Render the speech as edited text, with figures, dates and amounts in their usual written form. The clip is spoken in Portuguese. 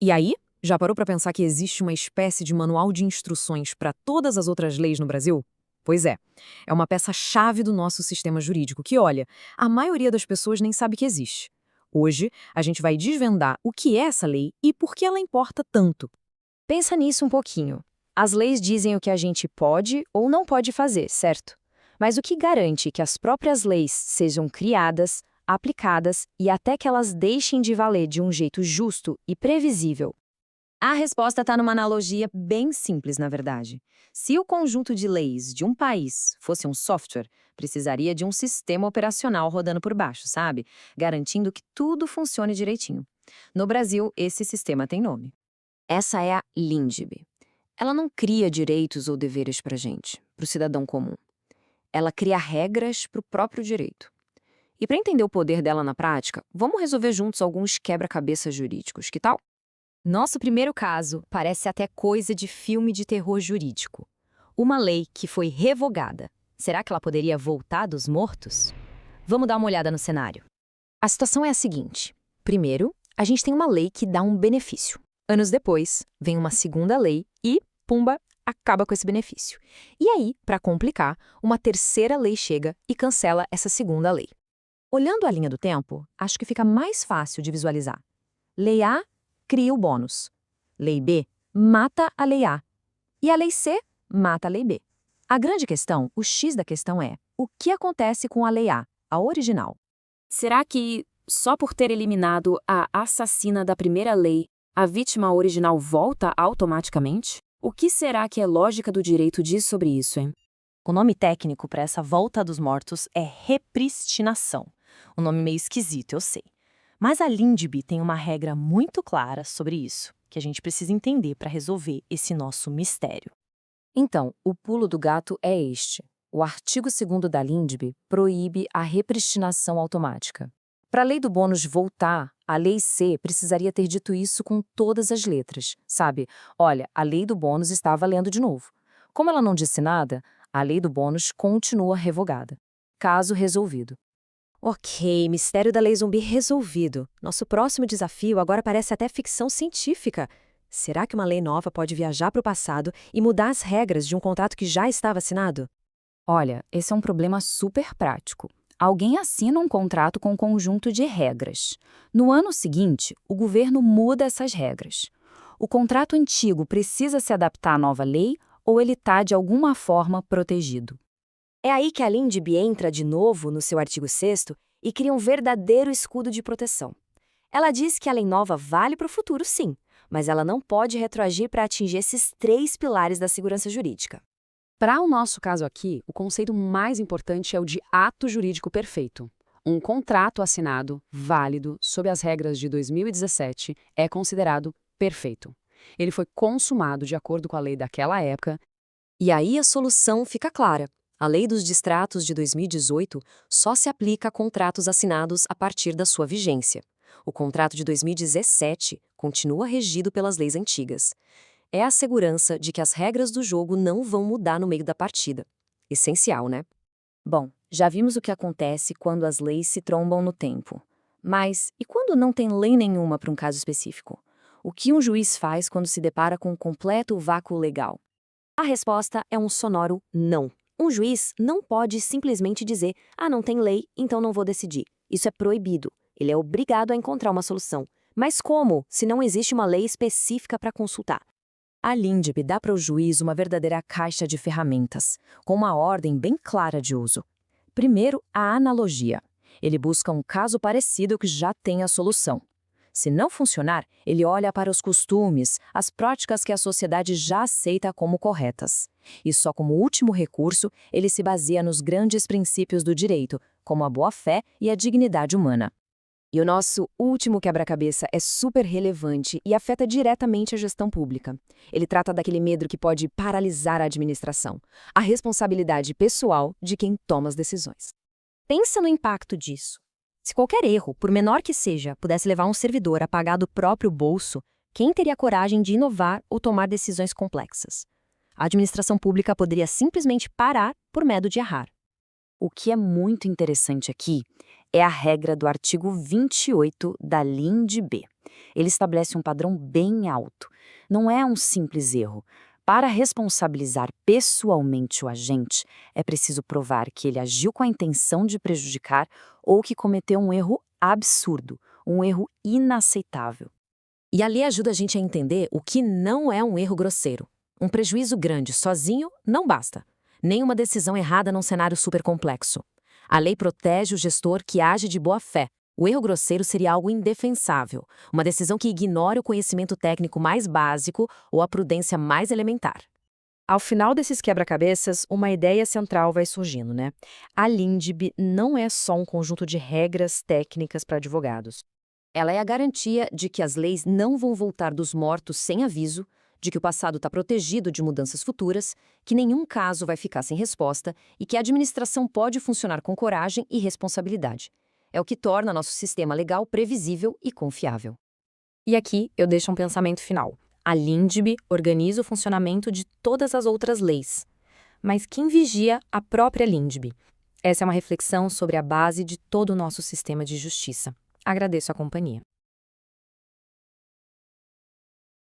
E aí, já parou para pensar que existe uma espécie de manual de instruções para todas as outras leis no Brasil? Pois é uma peça-chave do nosso sistema jurídico que, olha, a maioria das pessoas nem sabe que existe. Hoje, a gente vai desvendar o que é essa lei e por que ela importa tanto. Pensa nisso um pouquinho. As leis dizem o que a gente pode ou não pode fazer, certo? Mas o que garante que as próprias leis sejam criadas, aplicadas e até que elas deixem de valer de um jeito justo e previsível? A resposta está numa analogia bem simples, na verdade. Se o conjunto de leis de um país fosse um software, precisaria de um sistema operacional rodando por baixo, sabe? Garantindo que tudo funcione direitinho. No Brasil, esse sistema tem nome. Essa é a LINDB. Ela não cria direitos ou deveres para gente, para o cidadão comum. Ela cria regras para o próprio direito. E para entender o poder dela na prática, vamos resolver juntos alguns quebra-cabeças jurídicos, que tal? Nosso primeiro caso parece até coisa de filme de terror jurídico. Uma lei que foi revogada. Será que ela poderia voltar dos mortos? Vamos dar uma olhada no cenário. A situação é a seguinte. Primeiro, a gente tem uma lei que dá um benefício. Anos depois, vem uma segunda lei e, pumba, acaba com esse benefício. E aí, para complicar, uma terceira lei chega e cancela essa segunda lei. Olhando a linha do tempo, acho que fica mais fácil de visualizar. Lei A cria o bônus. Lei B mata a lei A. E a lei C mata a lei B. A grande questão, o X da questão é, o que acontece com a lei a original? Será que, só por ter eliminado a assassina da primeira lei, a vítima original volta automaticamente? O que será que a lógica do direito diz sobre isso, hein? O nome técnico para essa volta dos mortos é repristinação. Um nome meio esquisito, eu sei. Mas a LINDB tem uma regra muito clara sobre isso, que a gente precisa entender para resolver esse nosso mistério. Então, o pulo do gato é este. O artigo 2º da LINDB proíbe a repristinação automática. Para a lei do bônus voltar, a lei C precisaria ter dito isso com todas as letras, sabe? Olha, a lei do bônus está valendo de novo. Como ela não disse nada, a lei do bônus continua revogada. Caso resolvido. Ok, mistério da lei zumbi resolvido. Nosso próximo desafio agora parece até ficção científica. Será que uma lei nova pode viajar para o passado e mudar as regras de um contrato que já estava assinado? Olha, esse é um problema super prático. Alguém assina um contrato com um conjunto de regras. No ano seguinte, o governo muda essas regras. O contrato antigo precisa se adaptar à nova lei ou ele está, de alguma forma, protegido? É aí que a LINDB entra de novo no seu artigo 6º e cria um verdadeiro escudo de proteção. Ela diz que a lei nova vale para o futuro, sim, mas ela não pode retroagir para atingir esses 3 pilares da segurança jurídica. Para o nosso caso aqui, o conceito mais importante é o de ato jurídico perfeito. Um contrato assinado, válido, sob as regras de 2017, é considerado perfeito. Ele foi consumado de acordo com a lei daquela época. E aí a solução fica clara. A Lei dos Distratos de 2018 só se aplica a contratos assinados a partir da sua vigência. O contrato de 2017 continua regido pelas leis antigas. É a segurança de que as regras do jogo não vão mudar no meio da partida. Essencial, né? Bom, já vimos o que acontece quando as leis se trombam no tempo. Mas e quando não tem lei nenhuma para um caso específico? O que um juiz faz quando se depara com um completo vácuo legal? A resposta é um sonoro não. Um juiz não pode simplesmente dizer, não tem lei, então não vou decidir. Isso é proibido. Ele é obrigado a encontrar uma solução. Mas como, se não existe uma lei específica para consultar? A LINDB dá para o juiz uma verdadeira caixa de ferramentas, com uma ordem bem clara de uso. Primeiro, a analogia. Ele busca um caso parecido que já tem a solução. Se não funcionar, ele olha para os costumes, as práticas que a sociedade já aceita como corretas. E só como último recurso, ele se baseia nos grandes princípios do direito, como a boa-fé e a dignidade humana. E o nosso último quebra-cabeça é super relevante e afeta diretamente a gestão pública. Ele trata daquele medo que pode paralisar a administração, a responsabilidade pessoal de quem toma as decisões. Pensa no impacto disso. Se qualquer erro, por menor que seja, pudesse levar um servidor a pagar do próprio bolso, quem teria coragem de inovar ou tomar decisões complexas? A administração pública poderia simplesmente parar por medo de errar. O que é muito interessante aqui é a regra do artigo 28 da LINDB. Ele estabelece um padrão bem alto. Não é um simples erro. Para responsabilizar pessoalmente o agente, é preciso provar que ele agiu com a intenção de prejudicar ou que cometeu um erro absurdo, um erro inaceitável. E a lei ajuda a gente a entender o que não é um erro grosseiro. Um prejuízo grande sozinho não basta. Nem uma decisão errada num cenário super complexo. A lei protege o gestor que age de boa fé. O erro grosseiro seria algo indefensável, uma decisão que ignore o conhecimento técnico mais básico ou a prudência mais elementar. Ao final desses quebra-cabeças, uma ideia central vai surgindo, né? A LINDB não é só um conjunto de regras técnicas para advogados. Ela é a garantia de que as leis não vão voltar dos mortos sem aviso, de que o passado está protegido de mudanças futuras, que nenhum caso vai ficar sem resposta e que a administração pode funcionar com coragem e responsabilidade. É o que torna nosso sistema legal previsível e confiável. E aqui eu deixo um pensamento final. A LINDB organiza o funcionamento de todas as outras leis. Mas quem vigia a própria LINDB? Essa é uma reflexão sobre a base de todo o nosso sistema de justiça. Agradeço a companhia.